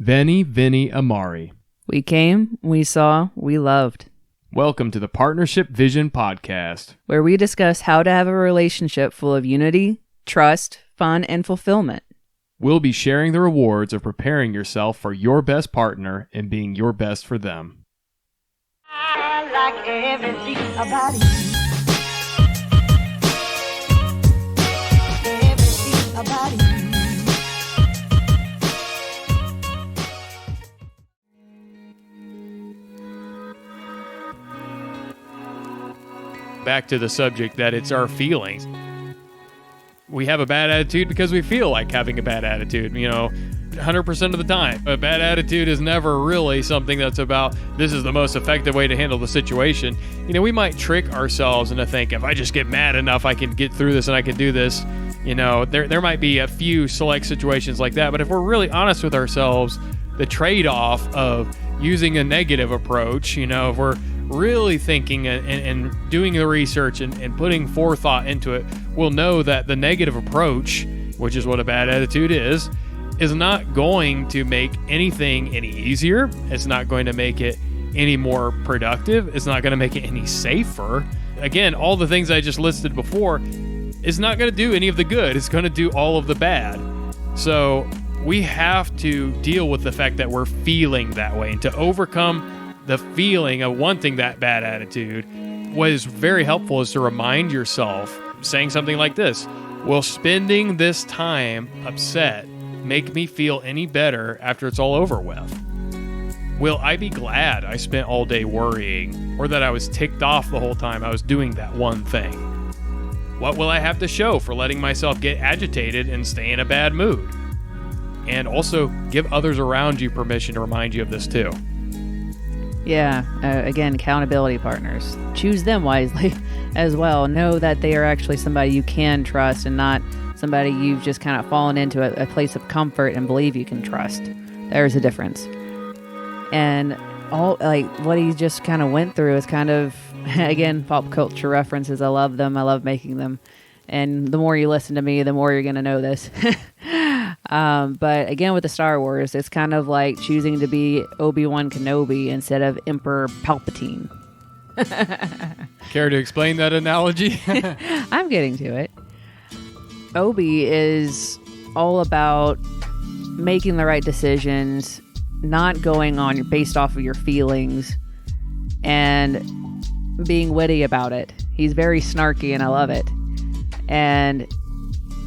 Veni, Vini, Amari. We came, we saw, we loved. Welcome to the Partnership Vision Podcast, where we discuss how to have a relationship full of unity, trust, fun, and fulfillment. We'll be sharing the rewards of preparing yourself for your best partner and being your best for them. I like everything about you. Everything about you. Back to the subject that it's our feelings. We have a bad attitude because we feel like having a bad attitude, 100% of the time. A bad attitude is never really something that's about, this is the most effective way to handle the situation. We might trick ourselves into think, if I just get mad enough, I can get through this and I can do this. There might be a few select situations like that, but if we're really honest with ourselves, the trade-off of using a negative approach, if we're really thinking and doing the research and putting forethought into it, we'll know that the negative approach, which is what a bad attitude is not going to make anything any easier. It's not going to make it any more productive. It's not going to make it any safer. Again, all the things I just listed before is not going to do any of the good. It's going to do all of the bad. So we have to deal with the fact that we're feeling that way, and to overcome the feeling of wanting that bad attitude, what is very helpful is to remind yourself, saying something like this: will spending this time upset make me feel any better after it's all over with? Will I be glad I spent all day worrying, or that I was ticked off the whole time I was doing that one thing? What will I have to show for letting myself get agitated and stay in a bad mood? And also give others around you permission to remind you of this too. Yeah, again, accountability partners. Choose them wisely as well. Know that they are actually somebody you can trust and not somebody you've just kind of fallen into a place of comfort and believe you can trust. There's a difference. And all what he just kind of went through is kind of, again, pop culture references. I love them. I love making them. And the more you listen to me, the more you're going to know this. But again, with the Star Wars, it's kind of like choosing to be Obi-Wan Kenobi instead of Emperor Palpatine. Care to explain that analogy? I'm getting to it. Obi is all about making the right decisions, not going on based off of your feelings, and being witty about it. He's very snarky, and I love it. And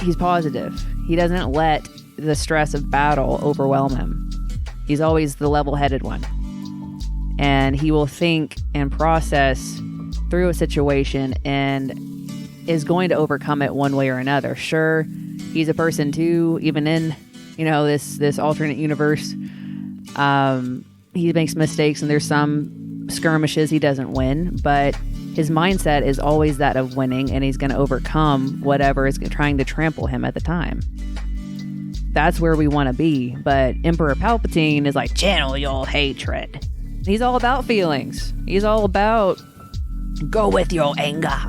he's positive. He doesn't let the stress of battle overwhelm him. He's always the level-headed one. And he will think and process through a situation and is going to overcome it one way or another. Sure, he's a person too, even in, this alternate universe. He makes mistakes and there's some skirmishes he doesn't win, but his mindset is always that of winning, and he's going to overcome whatever is trying to trample him at the time. That's where we want to be. But Emperor Palpatine is like, channel your hatred. He's all about feelings. He's all about go with your anger.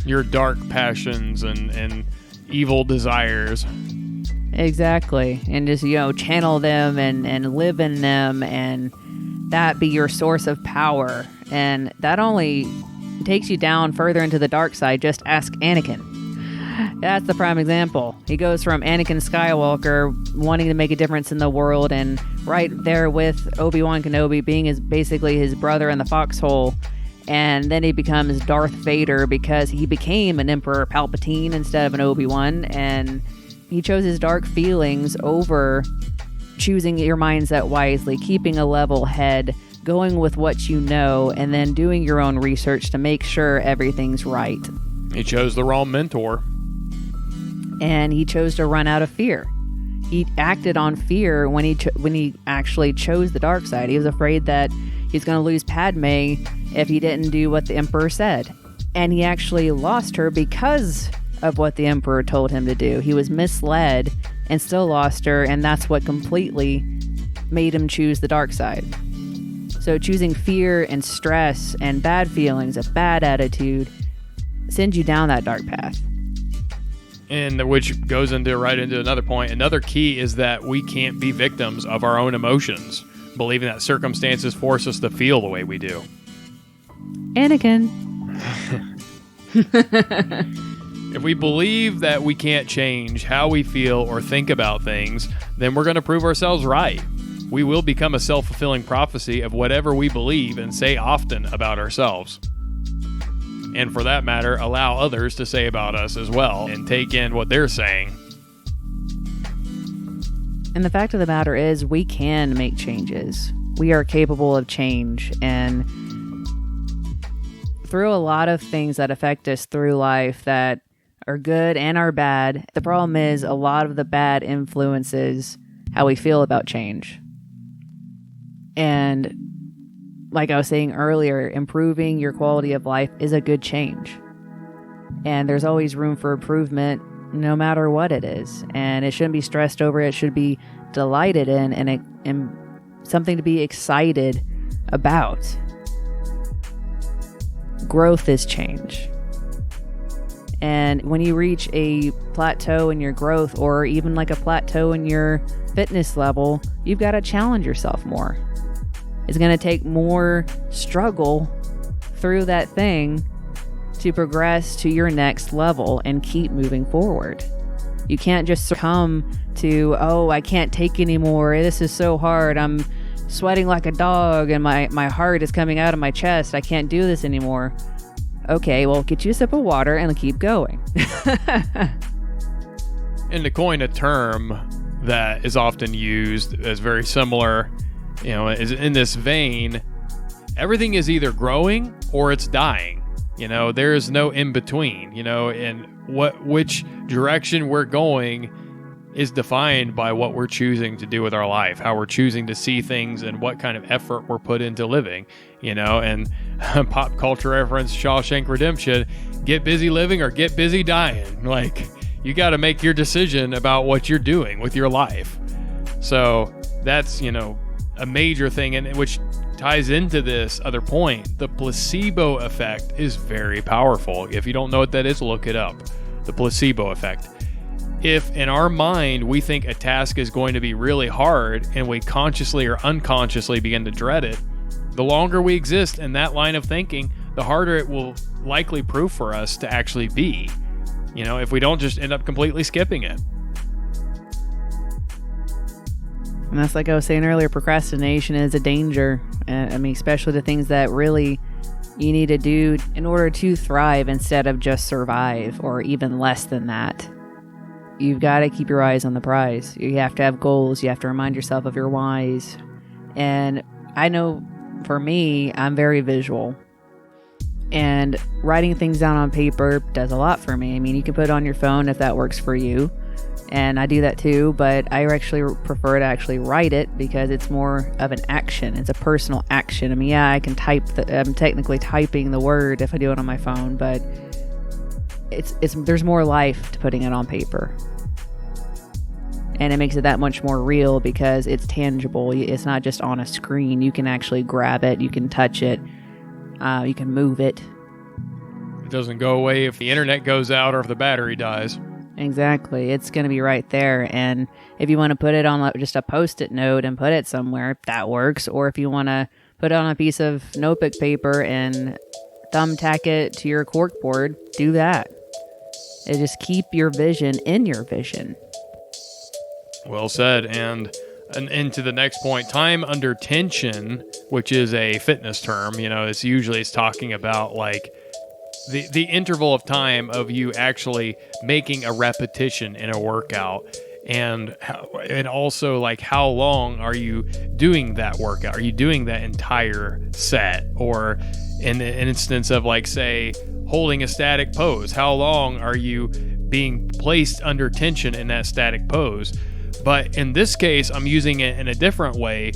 Your dark passions and evil desires. Exactly. And just, channel them and live in them, and that be your source of power. And that only takes you down further into the dark side. Just ask Anakin. That's the prime example. He goes from Anakin Skywalker wanting to make a difference in the world, and right there with Obi-Wan Kenobi being basically his brother in the foxhole. And then he becomes Darth Vader because he became an Emperor Palpatine instead of an Obi-Wan. And he chose his dark feelings over choosing your mindset wisely, keeping a level head, going with what you know, and then doing your own research to make sure everything's right. He chose the wrong mentor. And he chose to run out of fear. He acted on fear when he actually chose the dark side. He was afraid that he's going to lose Padme if he didn't do what the Emperor said. And he actually lost her because of what the Emperor told him to do. He was misled and still lost her, and that's what completely made him choose the dark side. So choosing fear and stress and bad feelings, a bad attitude, sends you down that dark path. And which goes right into another point. Another key is that we can't be victims of our own emotions, believing that circumstances force us to feel the way we do. Anakin. If we believe that we can't change how we feel or think about things, then we're going to prove ourselves right. We will become a self-fulfilling prophecy of whatever we believe and say often about ourselves. And for that matter, allow others to say about us as well and take in what they're saying. And the fact of the matter is, we can make changes. We are capable of change. And through a lot of things that affect us through life that are good and are bad, the problem is a lot of the bad influences how we feel about change. And like I was saying earlier, improving your quality of life is a good change. And there's always room for improvement no matter what it is. And it shouldn't be stressed over. It should be delighted in and something to be excited about. Growth is change. And when you reach a plateau in your growth or even like a plateau in your fitness level, you've got to challenge yourself more. It's going to take more struggle through that thing to progress to your next level and keep moving forward. You can't just succumb to, oh, I can't take anymore. This is so hard. I'm sweating like a dog and my heart is coming out of my chest. I can't do this anymore. Okay, well, get you a sip of water and keep going. And to coin a term that is often used as very similar, is in this vein, everything is either growing or it's dying. There is no in between, and which direction we're going is defined by what we're choosing to do with our life, how we're choosing to see things and what kind of effort we're put into living, and pop culture reference, Shawshank Redemption, get busy living or get busy dying. Like, you got to make your decision about what you're doing with your life. So that's, a major thing, and which ties into this other point. The placebo effect is very powerful. If you don't know what that is, look it up. The placebo effect. If in our mind we think a task is going to be really hard and we consciously or unconsciously begin to dread it, the longer we exist in that line of thinking, the harder it will likely prove for us to actually be. If we don't just end up completely skipping it. And that's like I was saying earlier, procrastination is a danger. Especially the things that really you need to do in order to thrive instead of just survive or even less than that. You've got to keep your eyes on the prize. You have to have goals. You have to remind yourself of your whys. And I know for me, I'm very visual. And writing things down on paper does a lot for me. You can put it on your phone if that works for you. And I do that too, but I actually prefer to actually write it because it's more of an action. It's a personal action. I can type. I'm technically typing the word if I do it on my phone, but there's more life to putting it on paper. And it makes it that much more real because it's tangible. It's not just on a screen. You can actually grab it. You can touch it. You can move it. It doesn't go away if the internet goes out or if the battery dies. Exactly. It's going to be right there. And if you want to put it on just a Post-it note and put it somewhere, that works. Or if you want to put it on a piece of notebook paper and thumbtack it to your corkboard, do that. And just keep your vision in your vision. Well said. And into the next point, time under tension, which is a fitness term, it's talking about like the interval of time of you actually making a repetition in a workout, and also like how long are you doing that workout? Are you doing that entire set? Or in an instance of like, say, holding a static pose, how long are you being placed under tension in that static pose? But in this case, I'm using it in a different way.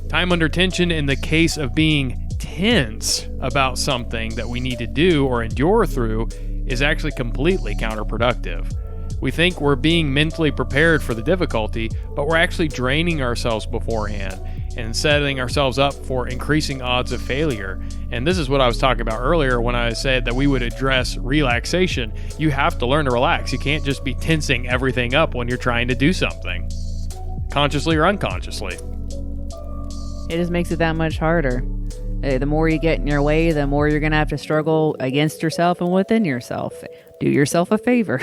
Time under tension in the case of being tense about something that we need to do or endure through is actually completely counterproductive. We think we're being mentally prepared for the difficulty, but we're actually draining ourselves beforehand. and setting ourselves up for increasing odds of failure. And this is what I was talking about earlier when I said that we would address relaxation. You have to learn to relax. You can't just be tensing everything up when you're trying to do something, consciously or unconsciously. It just makes it that much harder. The more you get in your way, the more you're going to have to struggle against yourself and within yourself. Do yourself a favor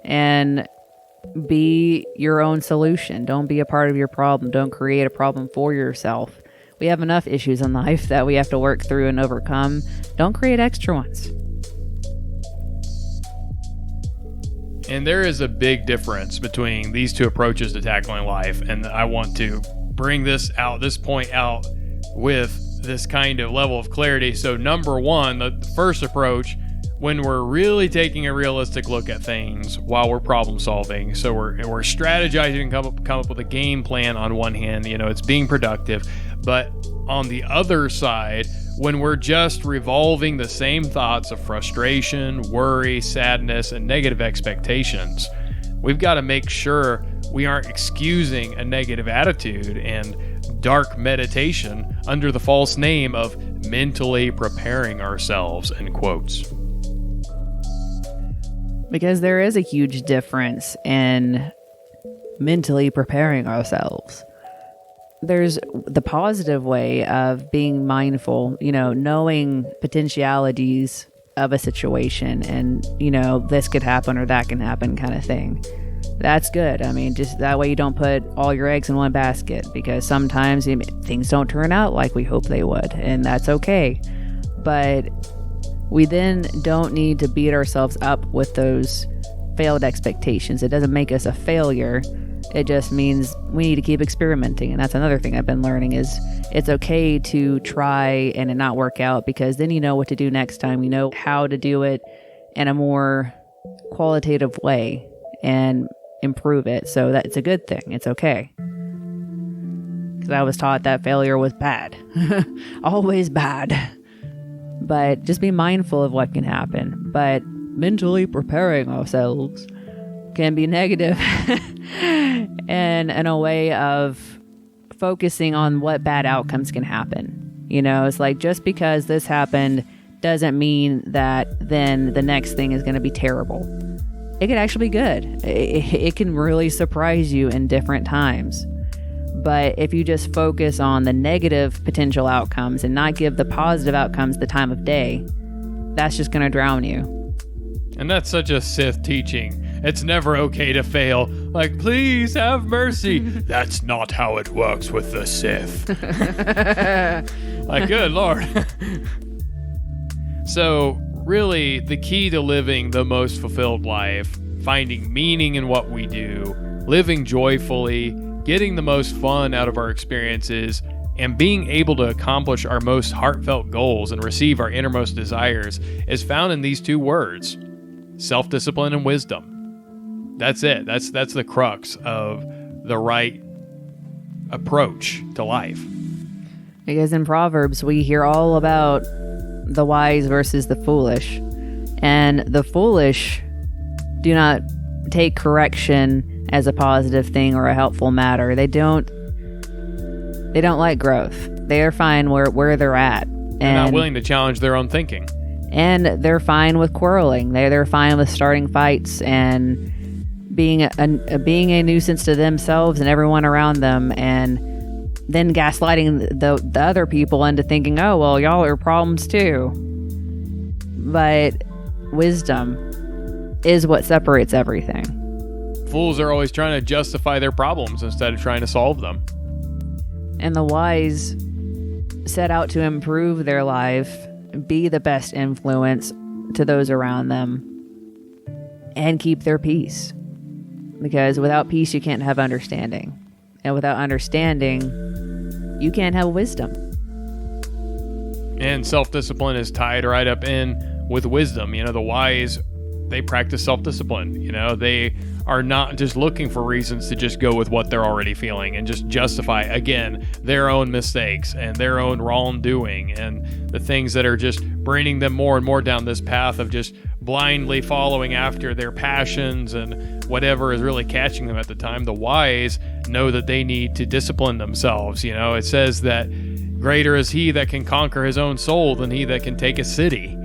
and be your own solution. Don't be a part of your problem. Don't create a problem for yourself. We have enough issues in life that we have to work through and overcome. Don't create extra ones. And there is a big difference between these two approaches to tackling life. And I want to bring this point out with this kind of level of clarity. So number one, the first approach, when we're really taking a realistic look at things while we're problem solving. So we're strategizing and come up with a game plan on one hand, it's being productive. But on the other side, when we're just revolving the same thoughts of frustration, worry, sadness, and negative expectations, we've got to make sure we aren't excusing a negative attitude and dark meditation under the false name of mentally preparing ourselves, in quotes. Because there is a huge difference in mentally preparing ourselves. There's the positive way of being mindful, knowing potentialities of a situation and, this could happen or that can happen kind of thing. That's good. I mean, just that way you don't put all your eggs in one basket, because sometimes things don't turn out like we hope they would, and that's okay. But we then don't need to beat ourselves up with those failed expectations. It doesn't make us a failure. It just means we need to keep experimenting. And that's another thing I've been learning is it's okay to try and it not work out, because then you know what to do next time. You know how to do it in a more qualitative way and improve it. So that's a good thing. It's okay. Because I was taught that failure was bad. Always bad. But just be mindful of what can happen. But mentally preparing ourselves can be negative and in a way of focusing on what bad outcomes can happen. It's like, just because this happened doesn't mean that then the next thing is going to be terrible. It could actually be good. It can really surprise you in different times. But if you just focus on the negative potential outcomes and not give the positive outcomes the time of day, that's just going to drown you. And that's such a Sith teaching. It's never okay to fail. Like, please have mercy. That's not how it works with the Sith. Like, good Lord. So, really, the key to living the most fulfilled life, finding meaning in what we do, living joyfully, getting the most fun out of our experiences, and being able to accomplish our most heartfelt goals and receive our innermost desires is found in these two words: self-discipline and wisdom. That's it. That's the crux of the right approach to life. Because in Proverbs, we hear all about the wise versus the foolish. And the foolish do not take correction as a positive thing or a helpful matter. They don't like growth. They are fine where they're at. They're not willing to challenge their own thinking. And they're fine with quarreling. They're fine with starting fights and being a nuisance to themselves and everyone around them, and then gaslighting the other people into thinking, oh, well, y'all are problems too. But wisdom is what separates everything. Fools are always trying to justify their problems instead of trying to solve them. And the wise set out to improve their life, be the best influence to those around them, and keep their peace. Because without peace, you can't have understanding. And without understanding, you can't have wisdom. And self-discipline is tied right up in with wisdom. The wise they practice self-discipline. They are not just looking for reasons to just go with what they're already feeling and just justify, again, their own mistakes and their own wrongdoing and the things that are just bringing them more and more down this path of just blindly following after their passions and whatever is really catching them at the time. The wise know that they need to discipline themselves. It says that greater is he that can conquer his own soul than he that can take a city.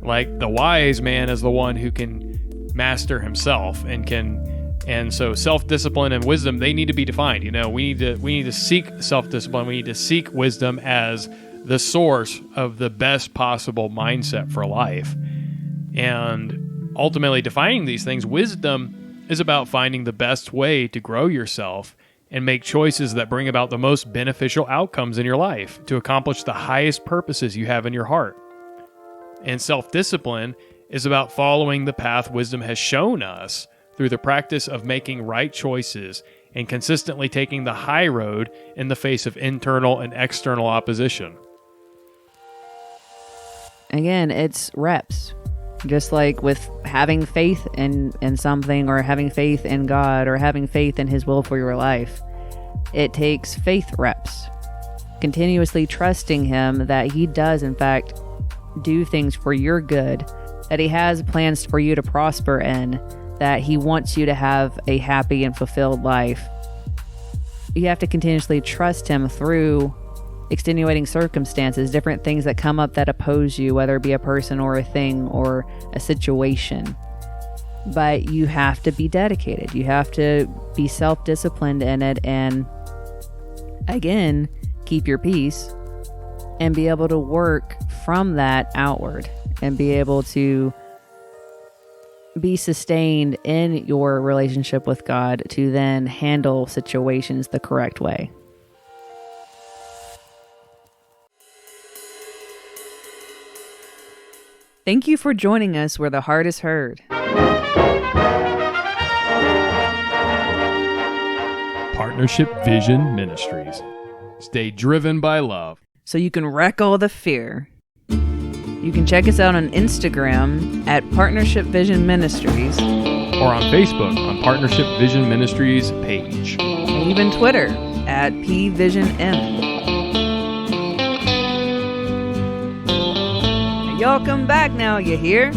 Like, the wise man is the one who can master himself and so self-discipline and wisdom, they need to be defined. We need to seek self-discipline. We need to seek wisdom as the source of the best possible mindset for life. And ultimately defining these things, wisdom is about finding the best way to grow yourself and make choices that bring about the most beneficial outcomes in your life to accomplish the highest purposes you have in your heart. And self-discipline is about following the path wisdom has shown us through the practice of making right choices and consistently taking the high road in the face of internal and external opposition. Again, it's reps. Just like with having faith in something, or having faith in God, or having faith in his will for your life. It takes faith reps. Continuously trusting him that he does, in fact, do things for your good, that he has plans for you to prosper in, that he wants you to have a happy and fulfilled life. You have to continuously trust him through extenuating circumstances, different things that come up that oppose you, whether it be a person or a thing or a situation. But you have to be dedicated. You have to be self-disciplined in it, and again, keep your peace and be able to work from that outward and be able to be sustained in your relationship with God to then handle situations the correct way. Thank you for joining us where the heart is heard. Partnership Vision Ministries. Stay driven by love, so you can wreck all the fear. You can check us out on Instagram at Partnership Vision Ministries, or on Facebook on Partnership Vision Ministries page, and even Twitter at PVisionM. Y'all come back now, you hear?